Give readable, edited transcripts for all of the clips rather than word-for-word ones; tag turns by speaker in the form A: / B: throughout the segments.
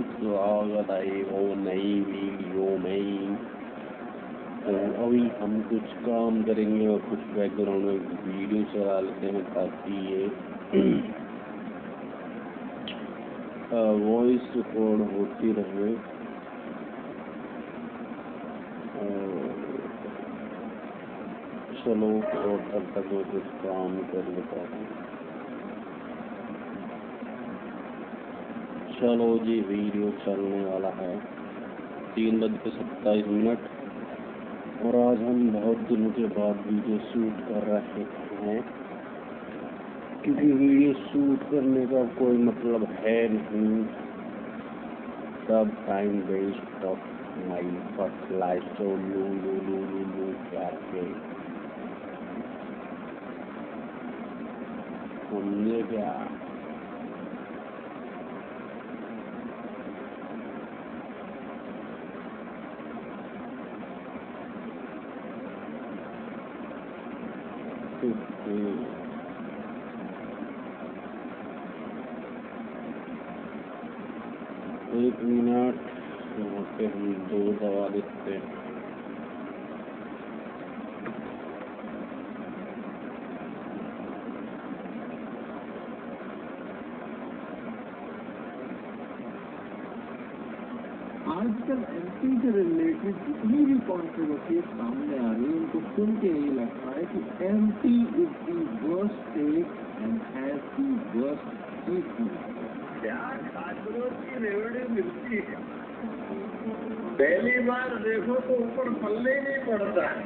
A: स्वागत है वो नई वीडियो में। तो अभी हम कुछ काम करेंगे और कुछ बैकग्राउंड में वीडियो चला लेते हैं ताकि ये वॉइस रिकॉर्ड होती रहे। चलो और तब तक मैं कुछ काम कर लेता हूँ। चलो जी, वीडियो चलने वाला है 3:27 और आज हम बहुत दिनों के बाद वीडियो शूट कर रहे हैं, क्योंकि वीडियो शूट करने का कोई मतलब है नहीं। सब time waste of my first life. तो लू क्या हमने क्या एक मिनट यहाँ पे हम 2 दबा देते हैं।
B: आजकल एमपी से रिलेटेड जितनी भी कॉन्ट्रोवर्सी सामने आ रही है उनको सुन के यही लगता है कि MP is the worst state and has the worst treatment. क्या खासरों की रेवड़ी मिलती है, पहली बार देखो तो ऊपर पल्ले नहीं पड़ता है,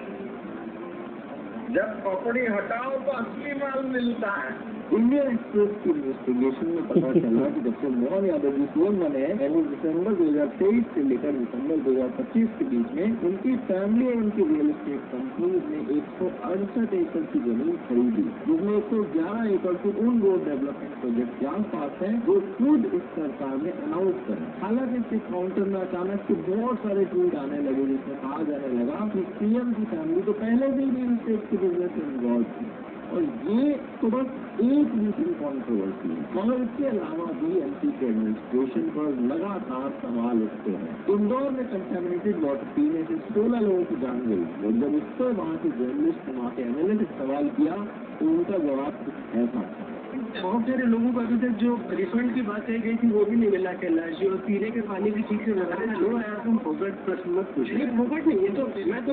B: जब पपड़ी हटाओ तो असली माल मिलता है। इंडियन एक्सप्रेस की इन्वेस्टिगेशन में पता चला कि जब से मोहन यादव जी सीएम बने यानी दिसंबर 2023 से लेकर दिसंबर 2025 के बीच में उनकी फैमिली और उनकी रियल एस्टेट कंपनीज ने 168 एकड़ की जमीन खरीदी, जिसमें 111 एकड़ की उन रोड डेवलपमेंट प्रोजेक्ट के आसपास है जो खुद इस सरकार ने अनाउंस करे। हालांकि इसके काउंटर में अचानक से बहुत सारे ट्वीट आने लगे जिसमें कहा जाने लगा कि सीएम की फैमिली तो पहले से ही रियल एस्टेट के बिजनेस में इन्वॉल्व थी और ये तो बस एक दूसरी कॉन्ट्रोवर्सी है, मगर इसके अलावा भी एमपी के एडमिनिस्ट्रेशन पर लगातार सवाल उठते हैं। इंदौर में कंटेमिनेटेड वाटर पीने से 16 लोगों की जान गई और जब इस पर वहाँ के जर्नलिस्ट ने वहाँ के एमएलए से सवाल किया तो उनका जवाब कुछ ऐसा था। बहुत सारे लोगों को अभी तक जो रिफंड की बात कही गई थी वो भी नहीं मिला कैलाश, और पीने के पानी भी ठीक से मिला है। लो यार तुम फोकट प्रश्न मत पूछिए, फोकट नहीं, ये तो मैं तो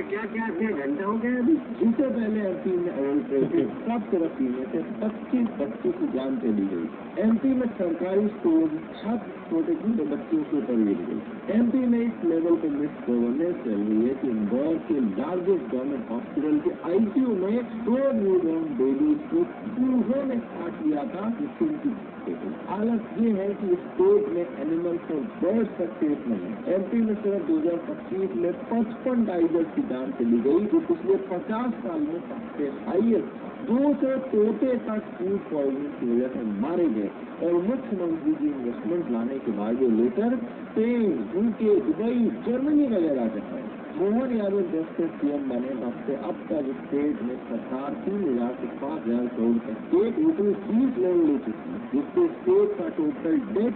B: क्या घंटा हो गया अभी। इससे पहले एमपी में सब तरफ पीने से 25 बच्चों की जान चली गई। एमपी में सरकारी स्कूल छत छोटे छोटे बच्चों के ऊपर गिर गई। एमपी में इस लेवल पर मिस गवर्नेंस चल रही है कि इंदौर के लार्जेस्ट गवर्नमेंट हॉस्पिटल के आईसीयू में 2 न्यूबॉर्न बेबीज को चूहों ने काट लिया था, जिससे उनकी हालत ये है कि स्टेट में एनिमल्स और बर्ड्स का सेफ नहीं है। एमपी में सिर्फ 2025 में 55 टाइगर्स की जान चली गई, जो पिछले 50 साल में सबसे हाईएस्ट। 200 तोते तक फूड पॉइजनिंग की वजह से मारे गए और मुख्यमंत्री जी इन्वेस्टमेंट लाने के बाद जो लेकर स्पेन, यूके, दुबई, जर्मनी वगैरह से है। मोहन यादव जब से सीएम बने तब से अब तक स्टेट में सरकार 3,000 से 5,000 करोड़ का स्टेट टोटल फीस लोन ले चुकी है, जिससे स्टेट का टोटल डेट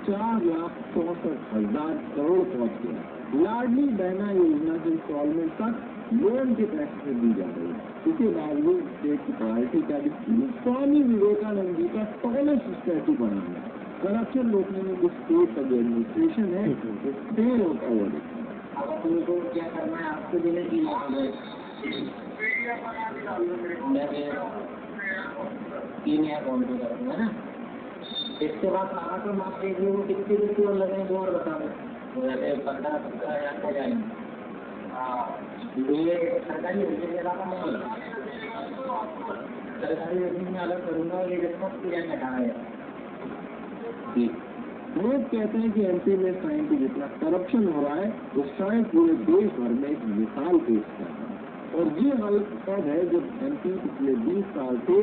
B: 4,64,000 करोड़ पहुँच गया। लाडली बहना योजना के इंस्टॉलमेंट तक लोन के पैसे दी जा रही है। इसके बावजूद स्टेट की प्रायोरिटी क्या दिखती है? स्वामी विवेकानंद जी का टॉलेस्ट स्टैचू बनाना। करप्शन रोकने में जो स्टेट का जो एडमिनिस्ट्रेशन है वो फेल होता हुआ दिखता है। अब आपको क्या करना है, आपको देने की तीन अकाउंट में करना है ना। इसके बाद आकर आप देख लो कितने रुपये और लगे दो और बता दें 15,000 हो जाएंगे। ये सरकारी में अलग करूँगा, ये रिस्पॉन्स किया हटा है। लोग कहते हैं कि एमपी में साइंस जितना करप्शन हो रहा है वो शायद पूरे देश भर में एक मिसाल पेश कर रहा है। और ये हालत तब है जब एमपी पिछले 20 साल से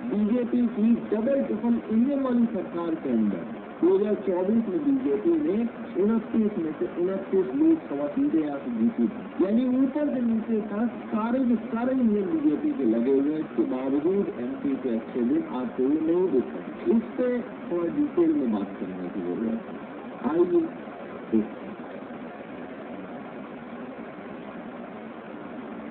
B: बीजेपी की डबल ट्रिपल इंजन वाली सरकार के अंदर 2024 में बीजेपी ने 29 में से 29 लोकसभा सीटें यहाँ से जीती थी। यानी ऊपर से नीचे तक सारे के सारे इंजन बीजेपी के लगे हुए। इसके बावजूद एमपी के अच्छे दिन आते हुए नहीं दिखते। इस पे थोड़ा डिटेल में बात करने की जरूरत है। आइए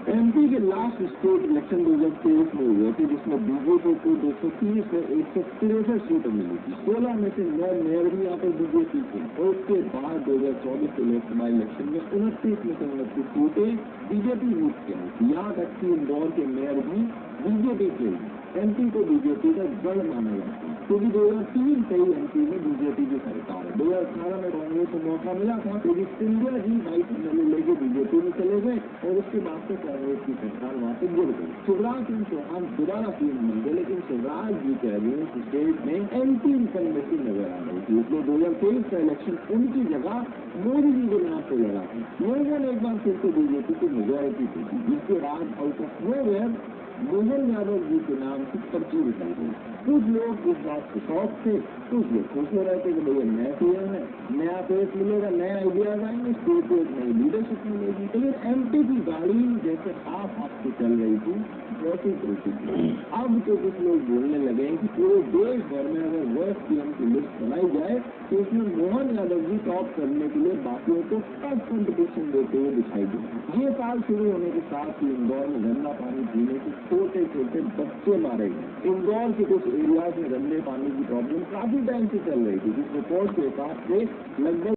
B: एमपी के लास्ट स्टेट इलेक्शन 2023 में हुए थे, जिसमें बीजेपी को 230 से 163 सीटें मिली थी। 16 में से 9 मेयर भी यहाँ पर बीजेपी थे। और उसके बाद 2024 के लोकसभा इलेक्शन में 29 में से 29 सीटें बीजेपी जीत के आई थी। यहाँ तक कि इंदौर के मेयर भी बीजेपी के। एमपी को बीजेपी का गढ़ माना जाता है, क्योंकि 2003 से ही एमपी में बीजेपी की सरकार है। 2018 में कांग्रेस को मौका मिला था, क्योंकि सिंधिया जी वाइट एमएलए लेके बीजेपी में चले गए और उसके बाद से कांग्रेस की सरकार वहां पे गिर गई। शिवराज सिंह चौहान दोबारा सीएम बन गए, लेकिन शिवराज जी कह रही है स्टेट में एंटी इनकम्बेंसी नजर आ रही थी, इसलिए 2023 का इलेक्शन उनकी जगह मोदी जी के नाम से लड़ा था। लोगों ने एक बार फिर से बीजेपी को मेजोरिटी दी थी, जिसके बाद out of nowhere Mohan Yadav ji के नाम की पर्ची निकल गई। कुछ लोग इस बात से शौक थे, कुछ लोग खुश हो रहे थे कि भैया नया सीएम है, नया फेस मिलेगा, नए आइडियाज आएंगे, स्टेट को एक नई लीडरशिप मिलेगी। लेकिन एमपी की गाड़ी जैसे हाफ से चल रही थी वैसे चल चुकी। अब तो कुछ लोग बोलने लगे कि पूरे देश भर में अगर वर्स्ट सीएम की लिस्ट बनाई जाए तो उसमें मोहन यादव जी टॉप करने के लिए बाकियों को टफ कंपटीशन देते हुए दिखाई दे। ये साल शुरू होने के साथ ही इंदौर में गंदा पानी पीने से छोटे छोटे बच्चे मारे गए। इंदौर के कुछ एरियाज में गंदे पानी की प्रॉब्लम काफी टाइम से चल रही थी, जिस रिपोर्ट के हिसाब से लगभग